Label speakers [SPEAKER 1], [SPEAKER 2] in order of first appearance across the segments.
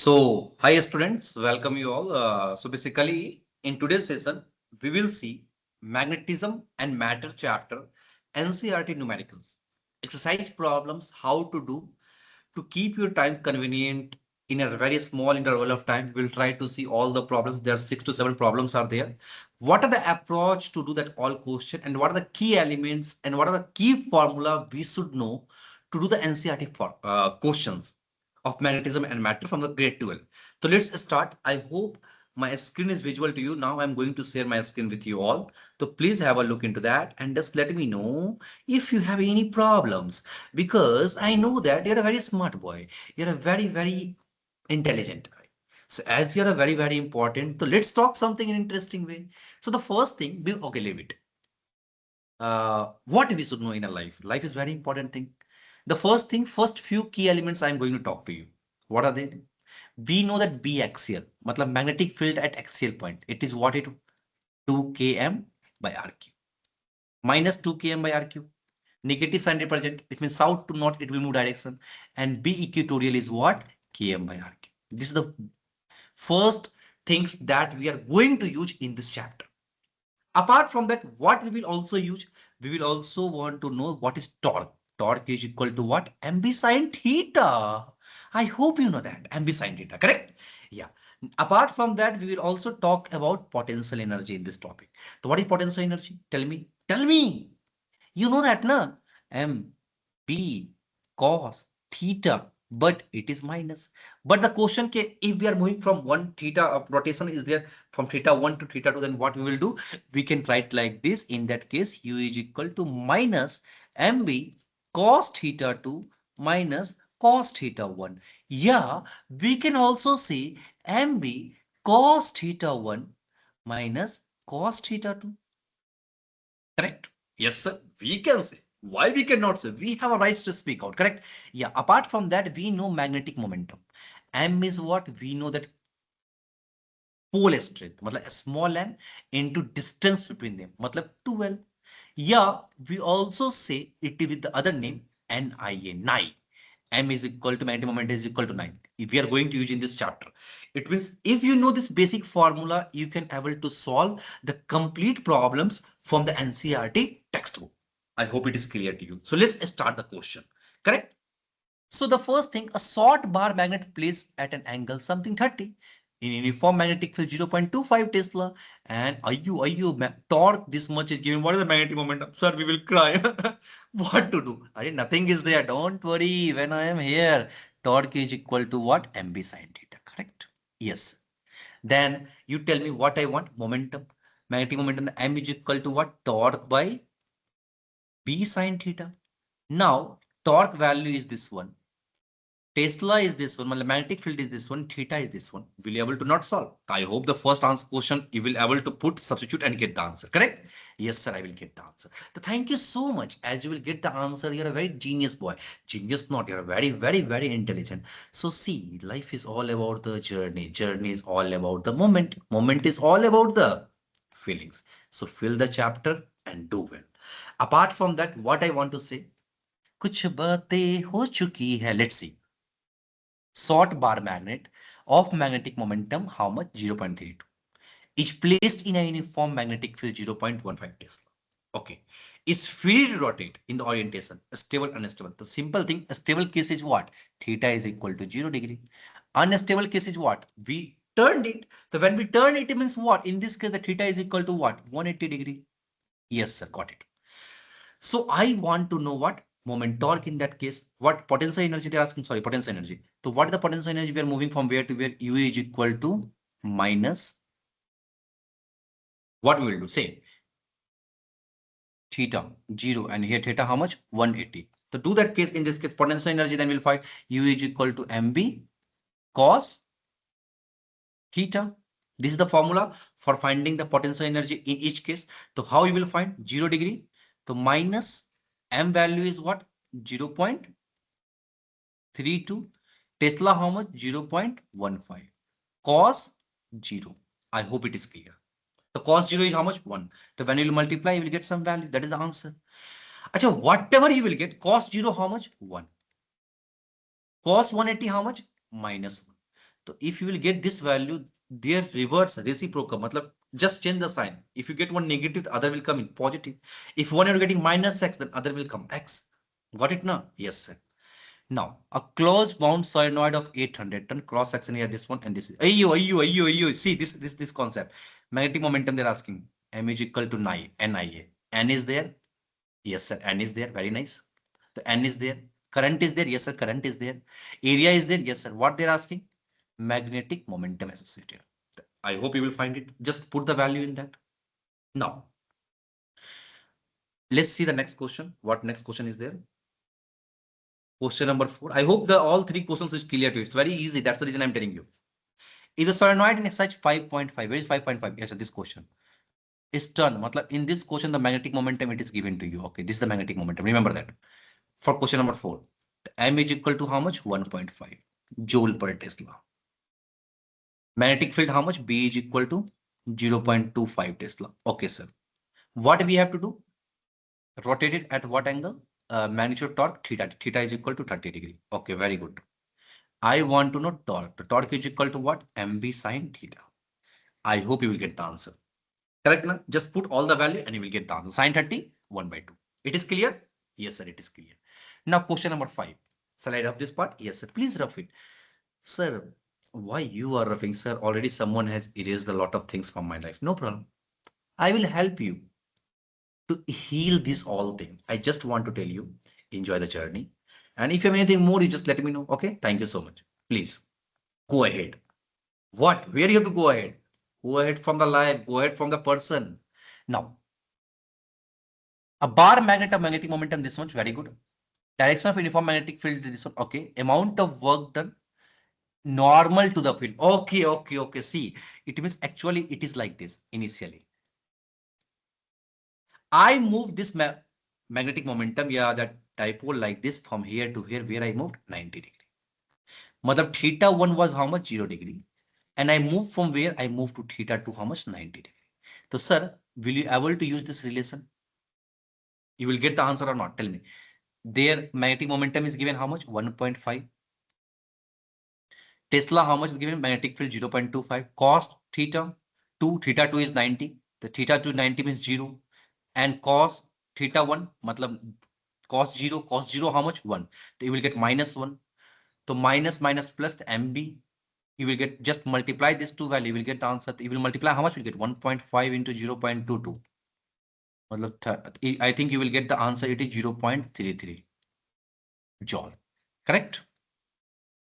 [SPEAKER 1] Hi students, welcome you all. Basically, in today's session, we will see Magnetism and Matter chapter, NCERT Numericals, exercise problems, how to do to keep your time convenient in a very small interval of time. We'll try to see all the problems. There are 6 to 7 problems are there. What are the approach to do that all question, and what are the key elements, and what are the key formula we should know to do the NCERT for questions of magnetism and matter from the grade 12. So let's start. I hope my screen is visual to you. Now I'm going to share my screen with you all. So please have a look into that and just let me know if you have any problems, because I know that you're a very smart boy. You're a very intelligent guy. So as you're a very important, so let's talk something in interesting way. So the first thing, okay, leave it. What we should know in a life. Life is very important thing. The first thing, first few key elements I'm going to talk to you. What are they? We know that B axial, matlab magnetic field at axial point. It is what it 2 km by RQ minus 2 km by RQ. Negative sign represent, it means south to north, it will move direction. And B equatorial is what? Km by RQ. This is the first things that we are going to use in this chapter. Apart from that, what we will also use, we will also want to know what is torque. Torque is equal to what? Mb sine theta. I hope you know that. Mb sine theta, correct? Yeah. Apart from that, we will also talk about potential energy in this topic. So what is potential energy? Tell me. Tell me. You know that, na? M, B, cos, theta, but it is minus. But the question can, if we are moving from one theta of rotation is there from theta 1 to theta 2, then what we will do? We can write like this. In that case, U is equal to minus MB cos theta 2 minus cos theta 1. Yeah, we can also say MB cos theta 1 minus cos theta 2. Correct? Yes, sir. We can say. Why we cannot say? We have a right to speak out. Correct? Yeah. Apart from that, we know magnetic momentum. M is what? We know that pole strength. मतलब small m into distance between them. मतलब 2L. Yeah. We also say it with the other name NIA. 9. M is equal to magnetic moment is equal to 9. If we are going to use in this chapter, it means if you know this basic formula, you can able to solve the complete problems from the NCERT textbook. I hope it is clear to you. So let's start the question. Correct? So the first thing, a short bar magnet placed at an angle something 30 in uniform magnetic field 0.25 Tesla, and torque this much is given. What is the magnetic momentum? Sir, we will cry. What to do? Nothing is there. Don't worry. When I am here, torque is equal to what? MB sine theta. Correct? Yes. Then you tell me what I want. Momentum. Magnetic momentum. The M is equal to what? Torque by B sine theta. Now, torque value is this one. Tesla is this one, magnetic field is this one, theta is this one. Will you able to not solve? I hope the first answer question you will able to put, substitute and get the answer. Correct? Yes, sir, I will get the answer. So thank you so much. As you will get the answer, you're a very genius boy. Genius not, you're very intelligent. So see, life is all about the journey. Journey is all about the moment. Moment is all about the feelings. So fill the chapter and do well. Apart from that, what I want to say, कुछ बातें हो चुकी है. Let's see. Short bar magnet of magnetic momentum, how much? 0.32. Is placed in a uniform magnetic field 0.15 Tesla. Okay. Is free to rotate in the orientation, stable, unstable. The simple thing, a stable case is what? Theta is equal to 0 degree. Unstable case is what? We turned it. So when we turn it, it means what? In this case, the theta is equal to what? 180 degree. Yes, sir, got it. So I want to know what? Moment torque in that case. What potential energy they're asking? Sorry, potential energy. So what is the potential energy? We are moving from where to where? U is equal to minus. What we will do? Say theta 0, and here theta how much? 180. So do that case, in this case potential energy, then we'll find U is equal to MB cos theta. This is the formula for finding the potential energy in each case. So how you will find? 0 degree. So minus M value is what? 0.32. Tesla how much? 0.15. Cos 0. I hope it is clear. The cos 0 is how much? 1. So when you will multiply, you will get some value. That is the answer. Achha, whatever you will get, cos 0 how much? 1. Cos 180 how much? -1. So if you will get this value, their reverse reciprocal, matlab just change the sign. If you get one negative, the other will come in positive. If one you're getting minus x, then other will come x. Got it now? Yes, sir. Now, a closed bound solenoid of 800 ton cross section here, this one and this is. Ayyo. See this concept. Magnetic momentum they're asking. M is equal to NIA. N is there. Yes, sir. N is there. Very nice. The N is there. Current is there. Yes, sir. Current is there. Area is there. Yes, sir. What they're asking? Magnetic momentum associated. I hope you will find it. Just put the value in that. Now, let's see the next question. What next question is there? Question number 4. I hope the all three questions is clear to you. It's very easy. That's the reason I'm telling you. Is a solenoid in exercise 5.5? Where is 5.5? Yes, this question is turned. Matlab in this question, the magnetic momentum it is given to you. Okay, this is the magnetic momentum. Remember that. For question number 4, the M is equal to how much? 1.5 joule per Tesla. Magnetic field how much? B is equal to 0.25 Tesla. Okay, sir. What we have to do? Rotate it at what angle? Magnitude torque theta. Theta is equal to 30 degree. Okay, very good. I want to know torque. The torque is equal to what? MB sine theta. I hope you will get the answer. Correct? Na? Just put all the value and you will get the answer. Sine 30, 1/2. It is clear? Yes, sir, it is clear. Now, question number 5. Shall I rough this part? Yes, sir. Please rough it. Sir, why you are roughing, sir? Already someone has erased a lot of things from my life. No problem. I will help you to heal this all thing. I just want to tell you, enjoy the journey. And if you have anything more, you just let me know. Okay. Thank you so much. Please go ahead. What? Where you have to go ahead? Go ahead from the life. Go ahead from the person. Now, a bar magnet of magnetic momentum, this much, very good. Direction of uniform magnetic field, this one, okay. Amount of work done, normal to the field. Okay. See, it means actually it is like this initially. I move this magnetic momentum, yeah, that dipole like this from here to here, where I moved 90 degree. Matlab theta 1 was how much? 0 degree. And I moved from where? I moved to theta 2, how much? 90 degree. So, sir, will you able to use this relation? You will get the answer or not? Tell me. Their magnetic momentum is given how much? 1.5. Tesla, how much is given? Magnetic field 0.25. Cos theta 2, theta 2 is 90. The theta 2 90 means 0. And cos theta 1, matlab cos 0 how much? 1. So you will get -1. So minus plus the MB. You will get, just multiply these two value, you will get the answer. You will multiply how much? You will get 1.5 into 0.22. I think you will get the answer. It is 0.33 joule. Correct?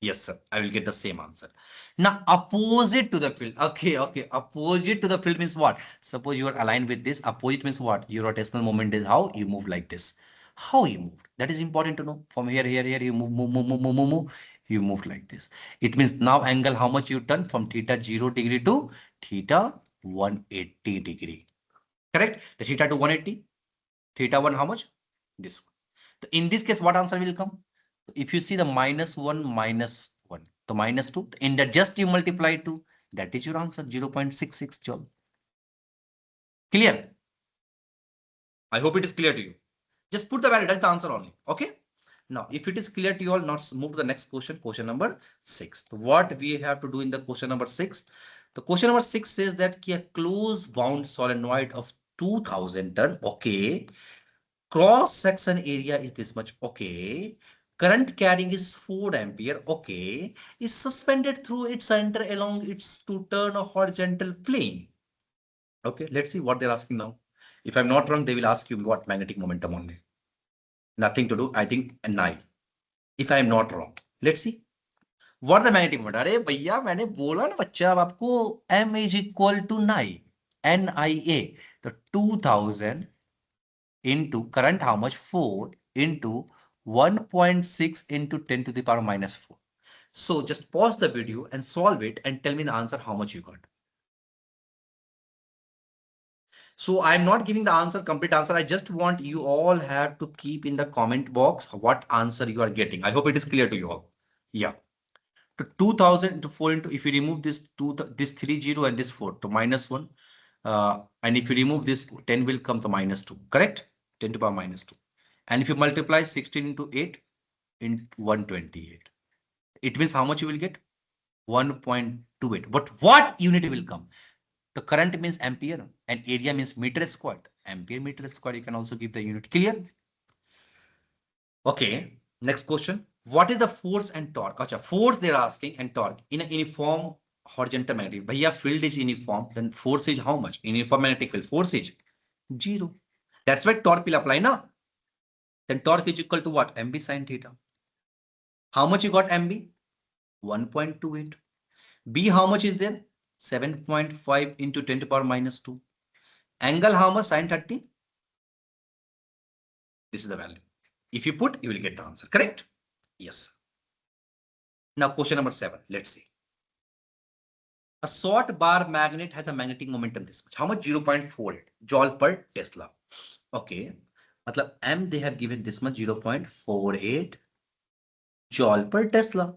[SPEAKER 1] Yes, sir. I will get the same answer. Now, opposite to the field. Okay. Opposite to the field means what? Suppose you are aligned with this. Opposite means what? Your rotational moment is how you move like this. How you moved. That is important to know. From here, you move. You move like this. It means now angle how much you turn from theta 0 degree to theta 180 degree. Correct? The theta to 180. Theta 1 how much? This one. So in this case, what answer will come? If you see the -1, -1, the -2, in that just you multiply 2, that is your answer, 0.66 joule. Clear? I hope it is clear to you. Just put the value, that's the answer only. Okay. Now, if it is clear to you all, now move to the next question, question number 6. So what we have to do in the question number 6? The question number 6 says that a closed wound solenoid of 2000 ton, okay, cross section area is this much, okay, current carrying is 4 ampere, okay, is suspended through its center along its to turn a horizontal plane. Okay, let's see what they're asking now. If I'm not wrong, they will ask you what magnetic momentum only. Nothing to do, I think, NI. If I'm not wrong, let's see. What the magnetic moment? अरे भैया मैंने बोला ना बच्चा अब आपको M is equal to NIA. तो 2000 into current how much? 4 into 1.6 into 10 to the power -4. So just pause the video and solve it and tell me the answer how much you got. So I'm not giving the answer, complete answer. I just want you all have to keep in the comment box what answer you are getting. I hope it is clear to you all. Yeah. To 2000 into 4 into, if you remove this 2, this 3 0 and this 4 to -1, and if you remove this 10 will come to -2, correct? 10 to the power -2. And if you multiply 16 into 8 in 128, it means how much you will get? 1.28. But what unit will come? The current means ampere and area means meter squared. Ampere meter squared, you can also give the unit. Clear? Okay. Next question. What is the force and torque? Acha, force they are asking and torque in a uniform horizontal magnetic. Bhaiya, field is uniform, then force is how much? Uniform magnetic field, force is 0. That's why torque will apply, na? Then torque is equal to what? MB sin theta. How much you got MB? 1.28. B, how much is there? 7.5 into 10 to the power minus 2. Angle, how much? Sin 30. This is the value. If you put, you will get the answer. Correct? Yes. Now, question number 7. Let's see. A short bar magnet has a magnetic momentum this much. How much? 0.48 joule per Tesla. Okay. Matlab M, they have given this much, 0.48 joule per Tesla.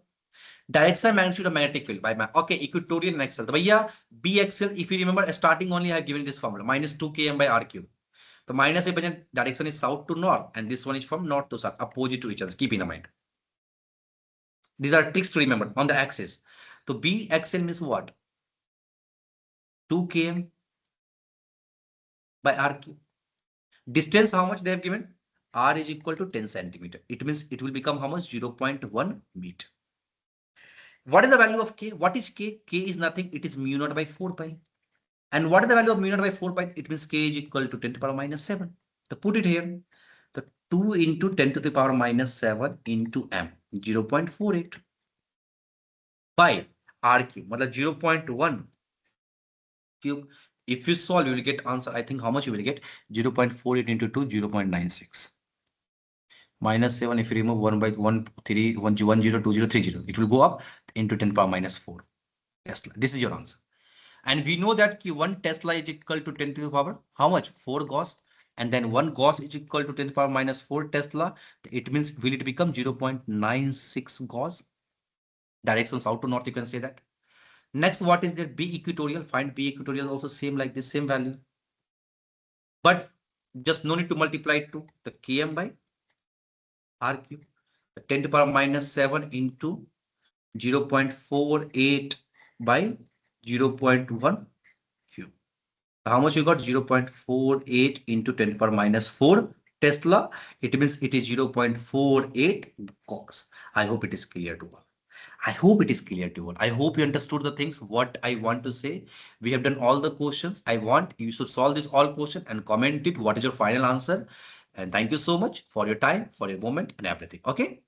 [SPEAKER 1] Direction magnitude of magnetic field by okay, equatorial and axial. So, bhaiya, B axial, if you remember, starting only I have given this formula, minus 2 km by r cube. So minus a direction is south to north, and this one is from north to south, opposite to each other. Keep in mind. These are tricks to remember on the axis. So B axial means what? 2 km by r cube. Distance, how much they have given? R is equal to 10 centimeter. It means it will become how much? 0.1 meter. What is the value of K? What is K? K is nothing. It is mu naught by 4 pi. And what is the value of mu naught by 4 pi? It means K is equal to 10 to the power minus 7. So put it here. So 2 into 10 to the power minus 7 into M. 0.48 by R cube. Matlab 0.1 cube. If you solve, you will get answer. I think how much you will get? 0.48 into 2, 0.96. Minus 7, if you remove 1 by 1, 3, 1, 1, 0, 2, 0, 3, 0. It will go up into 10 power minus 4 Tesla. This is your answer. And we know that 1 Tesla is equal to 10 to the power, how much? 4 Gauss. And then 1 Gauss is equal to 10 to the power minus 4 Tesla. It means will it become 0.96 Gauss? Direction south to north, you can say that. Next, what is there? B equatorial. Find B equatorial, also same like this, same value. But just no need to multiply it to the km by r cube. 10 to the power minus 7 into 0.48 by 0.1 cube. How much you got? 0.48 into 10 to the power minus 4 Tesla. It means it is 0.48 Gauss. I hope it is clear to all. I hope it is clear to all. I hope you understood the things what I want to say. We have done all the questions. I want you should solve this all question and comment it. What is your final answer? And thank you so much for your time, for your moment and everything. Okay.